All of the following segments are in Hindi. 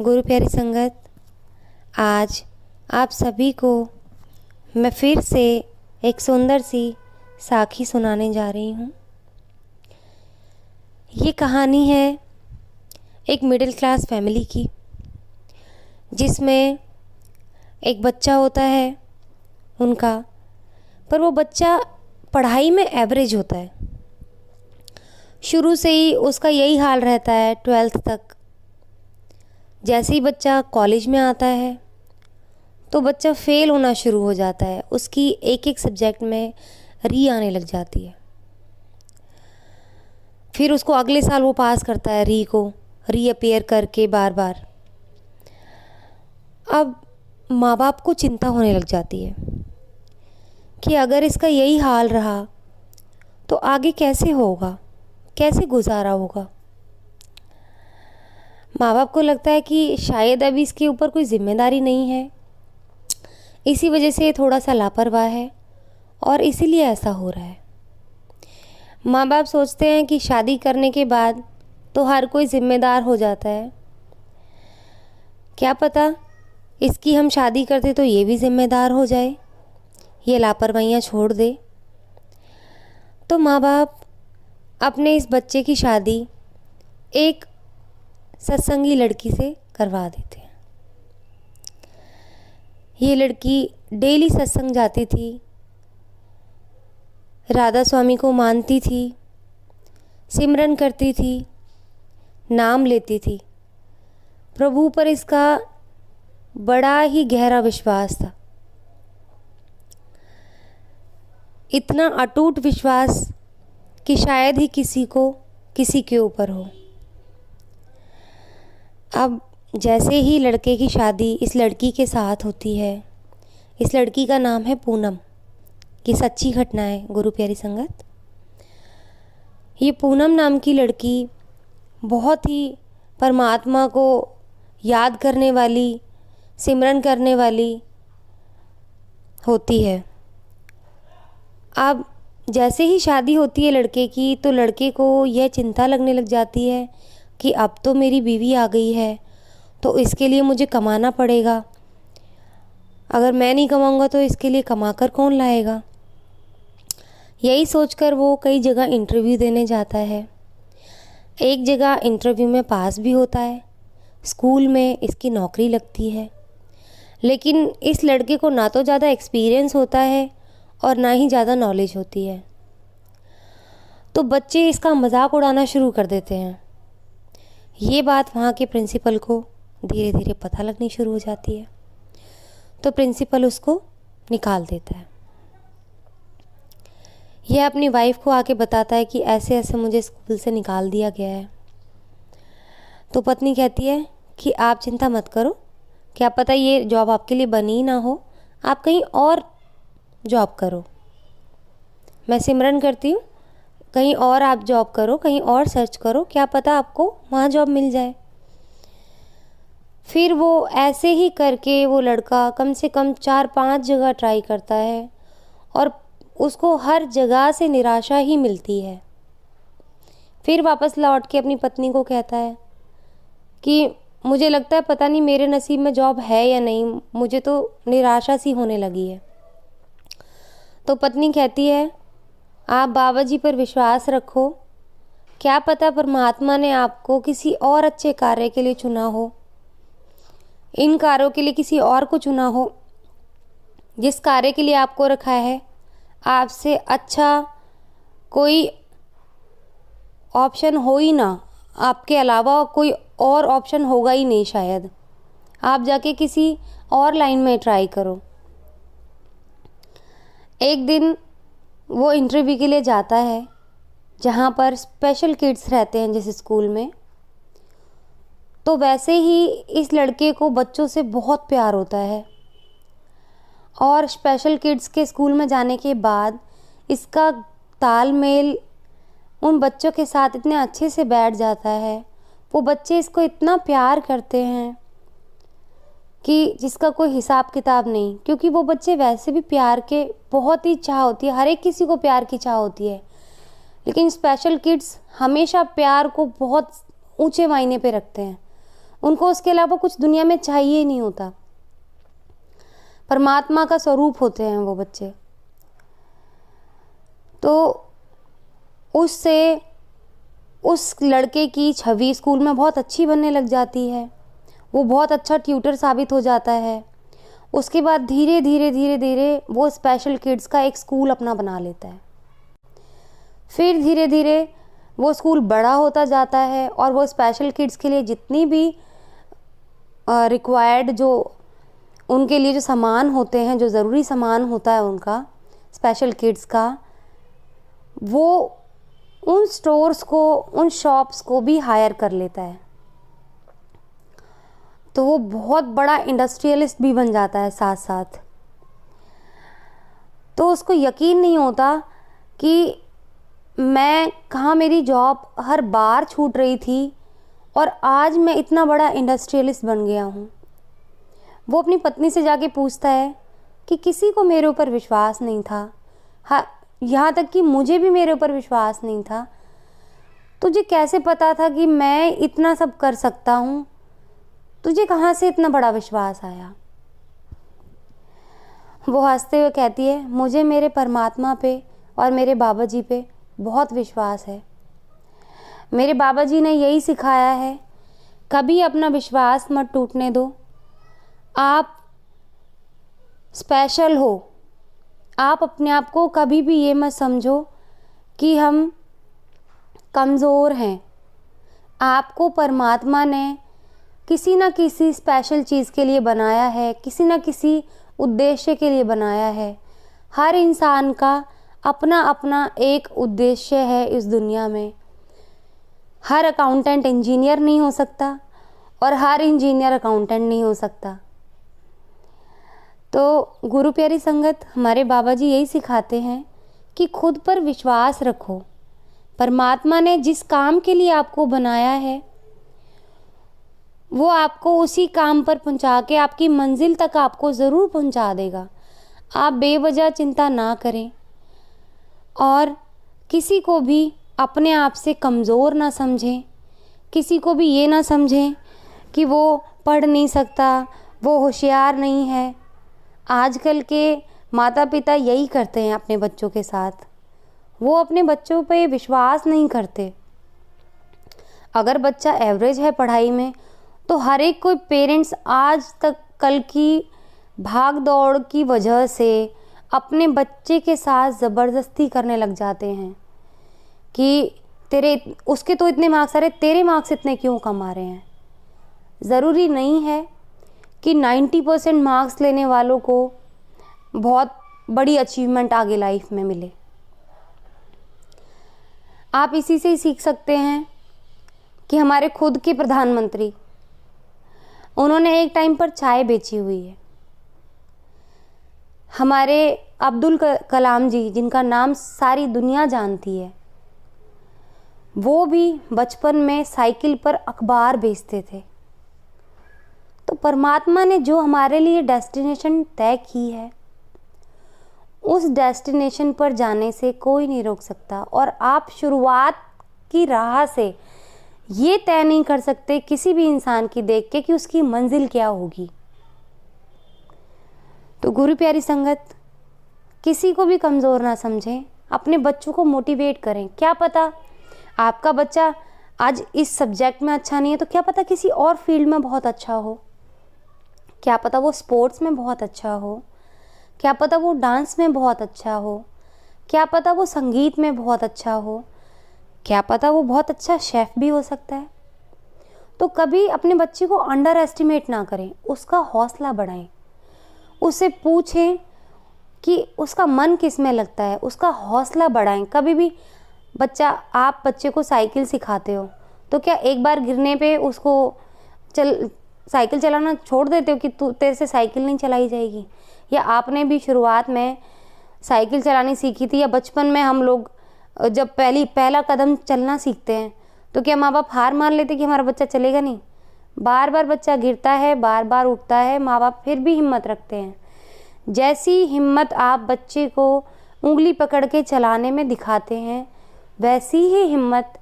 गुरु प्यारी संगत, आज आप सभी को मैं फिर से एक सुंदर सी साखी सुनाने जा रही हूँ। ये कहानी है एक मिडिल क्लास फैमिली की, जिसमें एक बच्चा होता है उनका, पर वो बच्चा पढ़ाई में एवरेज होता है। शुरू से ही उसका यही हाल रहता है 12th तक। जैसे ही बच्चा कॉलेज में आता है तो बच्चा फेल होना शुरू हो जाता है। उसकी एक एक सब्जेक्ट में री आने लग जाती है। फिर उसको अगले साल वो पास करता है री को रीअपियर करके बार बार। अब माँ बाप को चिंता होने लग जाती है कि अगर इसका यही हाल रहा तो आगे कैसे होगा, कैसे गुजारा होगा। माँ बाप को लगता है कि शायद अभी इसके ऊपर कोई जिम्मेदारी नहीं है, इसी वजह से ये थोड़ा सा लापरवाह है और इसीलिए ऐसा हो रहा है। माँ बाप सोचते हैं कि शादी करने के बाद तो हर कोई जिम्मेदार हो जाता है, क्या पता इसकी हम शादी करते तो ये भी जिम्मेदार हो जाए, ये लापरवाहियाँ छोड़ दे। तो माँ बाप अपने इस बच्चे की शादी एक सत्संगी लड़की से करवा देते हैं। ये लड़की डेली सत्संग जाती थी, राधा स्वामी को मानती थी, सिमरन करती थी, नाम लेती थी। प्रभु पर इसका बड़ा ही गहरा विश्वास था, इतना अटूट विश्वास कि शायद ही किसी के ऊपर हो। अब जैसे ही लड़के की शादी इस लड़की के साथ होती है, इस लड़की का नाम है पूनम। ये सच्ची घटना है गुरु प्यारी संगत। ये पूनम नाम की लड़की बहुत ही परमात्मा को याद करने वाली, सिमरन करने वाली होती है। अब जैसे ही शादी होती है लड़के की, तो लड़के को यह चिंता लगने लग जाती है कि अब तो मेरी बीवी आ गई है, तो इसके लिए मुझे कमाना पड़ेगा। अगर मैं नहीं कमाऊंगा तो इसके लिए कमाकर कौन लाएगा। यही सोचकर वो कई जगह इंटरव्यू देने जाता है। एक जगह इंटरव्यू में पास भी होता है, स्कूल में इसकी नौकरी लगती है। लेकिन इस लड़के को ना तो ज़्यादा एक्सपीरियंस होता है और ना ही ज़्यादा नॉलेज होती है। तो बच्चे इसका मजाक उड़ाना शुरू कर देते हैं। ये बात वहाँ के प्रिंसिपल को धीरे धीरे पता लगनी शुरू हो जाती है, तो प्रिंसिपल उसको निकाल देता है। यह अपनी वाइफ को आके बताता है कि ऐसे ऐसे मुझे स्कूल से निकाल दिया गया है। तो पत्नी कहती है कि आप चिंता मत करो, क्या पता ये जॉब आपके लिए बनी ही ना हो, आप कहीं और जॉब करो। मैं सिमरन करती हूँ, कहीं और आप जॉब करो, कहीं और सर्च करो, क्या पता आपको वहाँ जॉब मिल जाए। फिर वो ऐसे ही करके वो लड़का कम से कम 4-5 जगह ट्राई करता है और उसको हर जगह से निराशा ही मिलती है। फिर वापस लौट के अपनी पत्नी को कहता है कि मुझे लगता है पता नहीं मेरे नसीब में जॉब है या नहीं, मुझे तो निराशा सी होने लगी है। तो पत्नी कहती है आप बाबा जी पर विश्वास रखो, क्या पता परमात्मा ने आपको किसी और अच्छे कार्य के लिए चुना हो, इन कार्यों के लिए किसी और को चुना हो। जिस कार्य के लिए आपको रखा है, आपसे अच्छा कोई ऑप्शन हो ही ना, आपके अलावा कोई और ऑप्शन होगा ही नहीं शायद। आप जाके किसी और लाइन में ट्राई करो। एक दिन वो इंटरव्यू के लिए जाता है जहाँ पर स्पेशल किड्स रहते हैं जैसे स्कूल में। तो वैसे ही इस लड़के को बच्चों से बहुत प्यार होता है और स्पेशल किड्स के स्कूल में जाने के बाद इसका तालमेल उन बच्चों के साथ इतने अच्छे से बैठ जाता है। वो बच्चे इसको इतना प्यार करते हैं कि जिसका कोई हिसाब किताब नहीं, क्योंकि वो बच्चे वैसे भी प्यार के बहुत ही चाह होती है, हर एक किसी को प्यार की चाह होती है, लेकिन स्पेशल किड्स हमेशा प्यार को बहुत ऊंचे मायने पे रखते हैं। उनको उसके अलावा कुछ दुनिया में चाहिए ही नहीं होता। परमात्मा का स्वरूप होते हैं वो बच्चे। तो उससे उस लड़के की छवि स्कूल में बहुत अच्छी बनने लग जाती है, वो बहुत अच्छा ट्यूटर साबित हो जाता है। उसके बाद धीरे धीरे धीरे धीरे वो स्पेशल किड्स का एक स्कूल अपना बना लेता है। फिर धीरे धीरे वो स्कूल बड़ा होता जाता है और वो स्पेशल किड्स के लिए जितनी भी रिक्वायर्ड जो उनके लिए जो सामान होते हैं, जो ज़रूरी सामान होता है उनका स्पेशल किड्स का, वो उन स्टोर्स को, उन शॉप्स को भी हायर कर लेता है। तो वो बहुत बड़ा इंडस्ट्रियलिस्ट भी बन जाता है साथ साथ। तो उसको यकीन नहीं होता कि मैं कहाँ मेरी जॉब हर बार छूट रही थी और आज मैं इतना बड़ा इंडस्ट्रियलिस्ट बन गया हूँ। वो अपनी पत्नी से जाके पूछता है कि किसी को मेरे ऊपर विश्वास नहीं था, हाँ यहाँ तक कि मुझे भी मेरे ऊपर विश्वास नहीं था। तुझे कैसे पता था कि मैं इतना सब कर सकता हूँ? तुझे कहाँ से इतना बड़ा विश्वास आया? वो हंसते हुए कहती है, मुझे मेरे परमात्मा पे और मेरे बाबा जी पे बहुत विश्वास है। मेरे बाबा जी ने यही सिखाया है, कभी अपना विश्वास मत टूटने दो। आप स्पेशल हो। आप अपने आप को कभी भी ये मत समझो कि हम कमज़ोर हैं। आपको परमात्मा ने किसी न किसी स्पेशल चीज़ के लिए बनाया है, किसी न किसी उद्देश्य के लिए बनाया है। हर इंसान का अपना अपना एक उद्देश्य है इस दुनिया में। हर अकाउंटेंट इंजीनियर नहीं हो सकता और हर इंजीनियर अकाउंटेंट नहीं हो सकता। तो गुरु प्यारी संगत, हमारे बाबा जी यही सिखाते हैं कि खुद पर विश्वास रखो। परमात्मा ने जिस काम के लिए आपको बनाया है वो आपको उसी काम पर पहुंचा के आपकी मंजिल तक आपको ज़रूर पहुंचा देगा। आप बेवजह चिंता ना करें और किसी को भी अपने आप से कमज़ोर ना समझें। किसी को भी ये ना समझें कि वो पढ़ नहीं सकता, वो होशियार नहीं है। आजकल के माता पिता यही करते हैं अपने बच्चों के साथ। वो अपने बच्चों पे विश्वास नहीं करते। अगर बच्चा एवरेज है पढ़ाई में तो हर एक कोई पेरेंट्स आज तक कल की भाग दौड़ की वजह से अपने बच्चे के साथ ज़बरदस्ती करने लग जाते हैं कि उसके तो इतने मार्क्स आ रहे, तेरे मार्क्स इतने क्यों कम आ रहे हैं। ज़रूरी नहीं है कि 90% मार्क्स लेने वालों को बहुत बड़ी अचीवमेंट आगे लाइफ में मिले। आप इसी से ही सीख सकते हैं कि हमारे खुद के प्रधानमंत्री, उन्होंने एक टाइम पर चाय बेची हुई है। हमारे अब्दुल कलाम जी, जिनका नाम सारी दुनिया जानती है, वो भी बचपन में साइकिल पर अखबार बेचते थे। तो परमात्मा ने जो हमारे लिए डेस्टिनेशन तय की है, उस डेस्टिनेशन पर जाने से कोई नहीं रोक सकता। और आप शुरुआत की राह से ये तय नहीं कर सकते किसी भी इंसान की देख के कि उसकी मंजिल क्या होगी। तो गुरु प्यारी संगत, किसी को भी कमज़ोर ना समझें, अपने बच्चों को मोटिवेट करें। क्या पता आपका बच्चा आज इस सब्जेक्ट में अच्छा नहीं है तो क्या पता किसी और फील्ड में बहुत अच्छा हो। क्या पता वो स्पोर्ट्स में बहुत अच्छा हो, क्या पता वो डांस में बहुत अच्छा हो, क्या पता वो संगीत में बहुत अच्छा हो, क्या पता वो बहुत अच्छा शेफ़ भी हो सकता है। तो कभी अपने बच्चे को अंडर एस्टिमेट ना करें, उसका हौसला बढ़ाएं। उससे पूछें कि उसका मन किस में लगता है, उसका हौसला बढ़ाएं। कभी भी आप बच्चे को साइकिल सिखाते हो तो क्या एक बार गिरने पे उसको साइकिल चलाना छोड़ देते हो कि तेरे से साइकिल नहीं चलाई जाएगी? या आपने भी शुरुआत में साइकिल चलानी सीखी थी, या बचपन में हम लोग जब पहला कदम चलना सीखते हैं तो क्या माँ बाप हार मान लेते कि हमारा बच्चा चलेगा नहीं? बार बार बच्चा गिरता है, बार बार उठता है, माँ बाप फिर भी हिम्मत रखते हैं। जैसी हिम्मत आप बच्चे को उंगली पकड़ के चलाने में दिखाते हैं, वैसी ही हिम्मत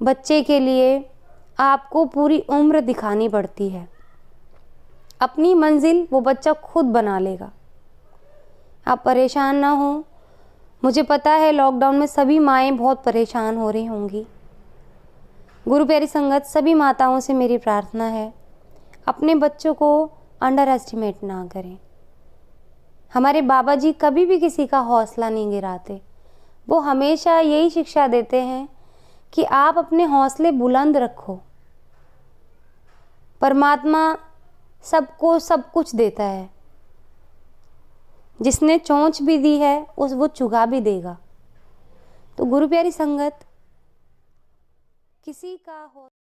बच्चे के लिए आपको पूरी उम्र दिखानी पड़ती है। अपनी मंजिल वो बच्चा खुद बना लेगा। आप परेशान ना हो। मुझे पता है लॉकडाउन में सभी माएँ बहुत परेशान हो रही होंगी। गुरु प्यारी संगत, सभी माताओं से मेरी प्रार्थना है, अपने बच्चों को अंडर एस्टिमेट ना करें। हमारे बाबा जी कभी भी किसी का हौसला नहीं गिराते। वो हमेशा यही शिक्षा देते हैं कि आप अपने हौसले बुलंद रखो। परमात्मा सबको सब कुछ देता है। जिसने चोंच भी दी है वो चुगा भी देगा। तो गुरु प्यारी संगत, किसी का